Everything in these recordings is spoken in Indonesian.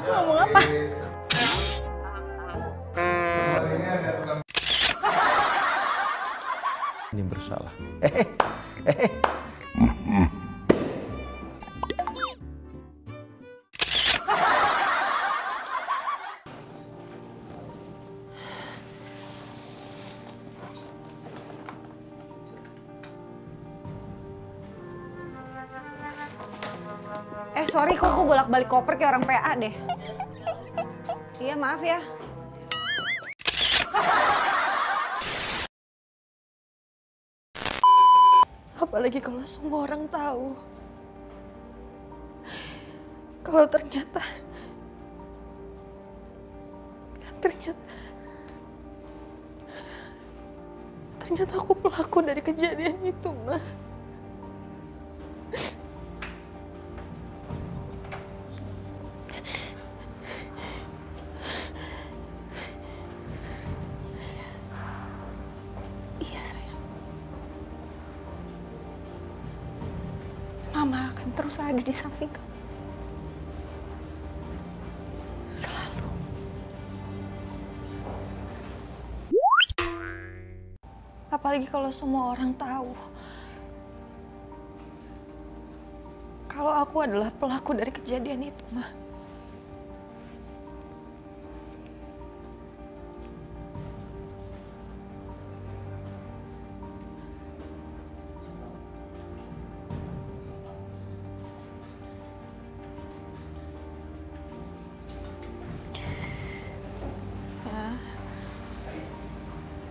Aku ngomong apa? Ini bersalah. Sorry kok gue bolak-balik koper kayak orang PA deh. Iya maaf ya. Apalagi kalau semua orang tahu. Kalau ternyata aku pelaku dari kejadian itu, Ma. Iya, sayang. Mama akan terus ada di samping kamu. Selalu. Apalagi kalau semua orang tahu kalau aku adalah pelaku dari kejadian itu, Ma.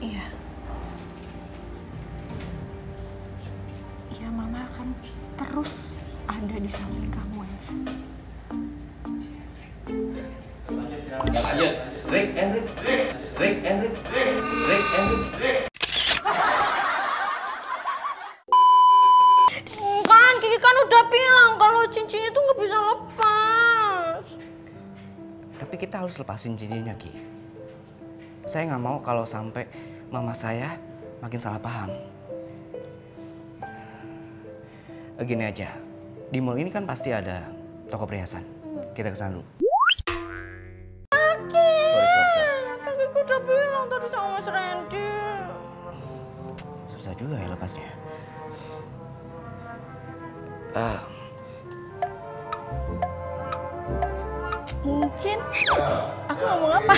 Iya. Iya, Mama akan terus ada di samping kamu, Elsa. Ya lanjut. Break and break. Break and break. Break and break. Kan, Kiki kan udah bilang kalau cincinnya tuh nggak bisa lepas. Tapi kita harus lepasin cincinnya, Ki. Saya nggak mau kalau sampai mama saya makin salah paham. Gini aja, di mall ini kan pasti ada toko perhiasan. Kita kesana dulu. Sorry. Kan Kiki udah bilang tadi sama Mas Randy. Susah juga ya lepasnya. Mungkin aku ngomong apa?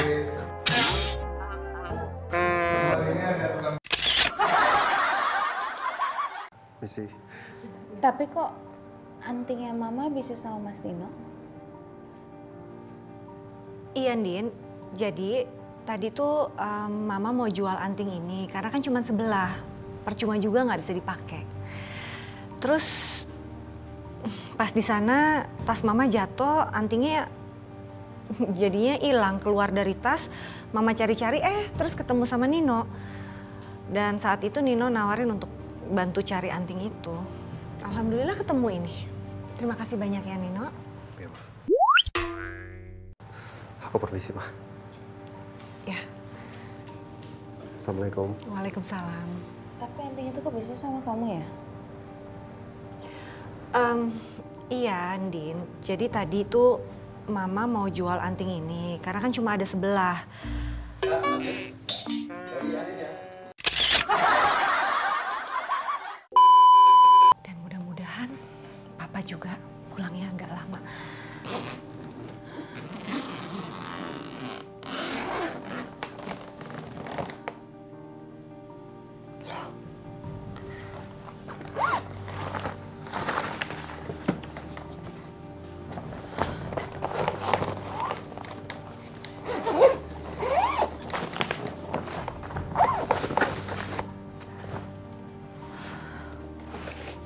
Misi. Tapi kok antingnya Mama bisa sama Mas Nino? Iya, Ndin. Jadi tadi tuh Mama mau jual anting ini karena kan cuma sebelah. Percuma juga nggak bisa dipakai. Terus pas di sana tas Mama jatuh, antingnya jadinya hilang, keluar dari tas. Mama cari-cari terus ketemu sama Nino. Dan saat itu Nino nawarin untuk bantu cari anting itu. Alhamdulillah ketemu ini. Terima kasih banyak ya, Nino. Ya, Ma. Aku permisi, Ma. Ya. Assalamualaikum. Waalaikumsalam. Tapi anting itu kok bisa sama kamu ya? Iya, Andin. Jadi tadi tuh Mama mau jual anting ini karena kan cuma ada sebelah. Dan mudah-mudahan Papa juga pulangnya agak lama.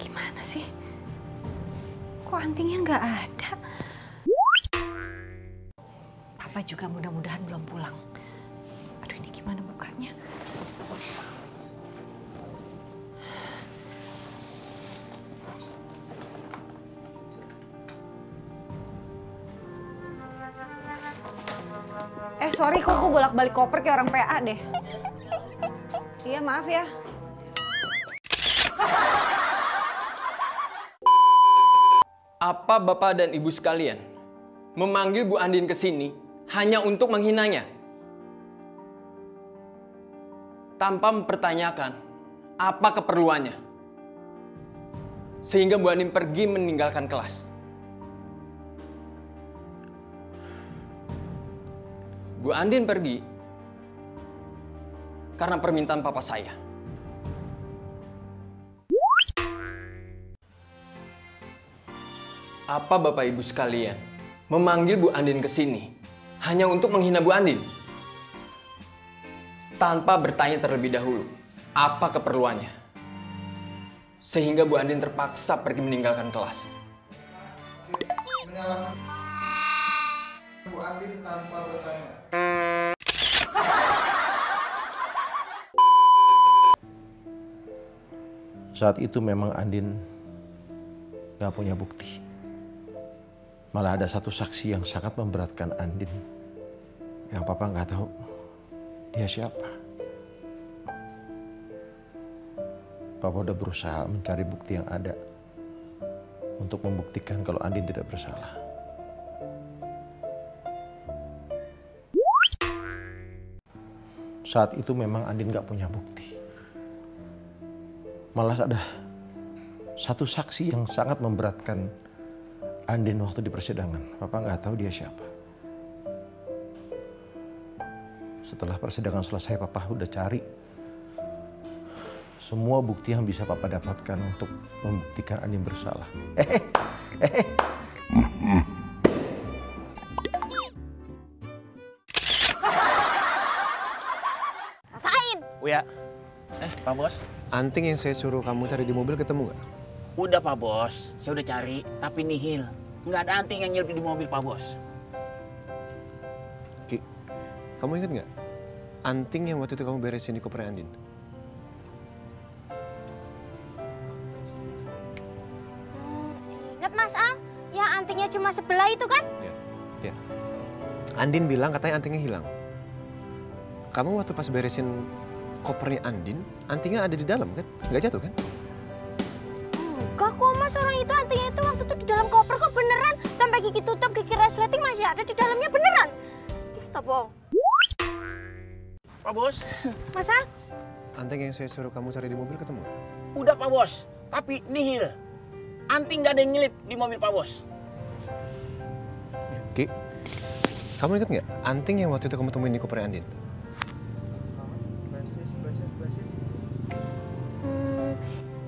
Gimana sih? Kok antingnya nggak ada? Papa juga mudah-mudahan belum pulang. Aduh, ini gimana bukanya? Sorry kok gue bolak-balik koper kayak orang PA deh. Iya maaf ya. Apa Bapak dan Ibu sekalian memanggil Bu Andin ke sini hanya untuk menghinanya. Tanpa mempertanyakan apa keperluannya. Sehingga Bu Andin pergi meninggalkan kelas. Bu Andin pergi karena permintaan papa saya. Apa Bapak Ibu sekalian memanggil Bu Andin ke sini hanya untuk menghina Bu Andin? Tanpa bertanya terlebih dahulu apa keperluannya. Sehingga Bu Andin terpaksa pergi meninggalkan kelas. Bu Andin tanpa bertanya. Saat itu memang Andin gak punya bukti. Malah ada satu saksi yang sangat memberatkan Andin. Yang papa gak tahu dia siapa. Papa udah berusaha mencari bukti yang ada untuk membuktikan kalau Andin tidak bersalah. Saat itu memang Andin gak punya bukti. Malah ada satu saksi yang sangat memberatkan Andin waktu di persidangan. Papa nggak tahu dia siapa. Setelah persidangan selesai, Papa udah cari semua bukti yang bisa Papa dapatkan untuk membuktikan Andin bersalah. Rasain. Uya, Pak Bos. anting yang saya suruh kamu cari di mobil ketemu nggak? Udah Pak Bos, saya udah cari, tapi nihil. Nggak ada anting yang nyelip di mobil Pak Bos. Ki, kamu ingat nggak? Anting yang waktu itu kamu beresin di koper Andin. Ingat Mas Al, yang antingnya cuma sebelah itu kan? Ya. Andin bilang katanya antingnya hilang. Kamu waktu pas beresin kopernya Andin, antingnya ada di dalam kan? Nggak jatuh kan? Enggak kok Mas, orang itu antingnya itu waktu itu di dalam koper kok beneran. Sampai gigi tutup, gigi resleting masih ada di dalamnya beneran. Kita bohong. Pak Bos. Mas Al? Anting yang saya suruh kamu cari di mobil ketemu nggak? Udah Pak Bos, tapi nihil. Anting nggak ada yang nyelip di mobil Pak Bos. Ki, kamu ingat nggak anting yang waktu itu kamu temuin di koper Andin?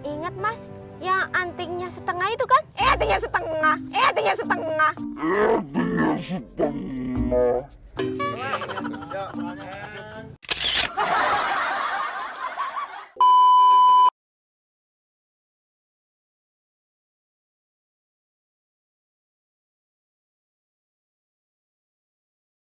Ingat Mas, yang antingnya setengah itu kan? Antingnya setengah. Antingnya setengah. Ya,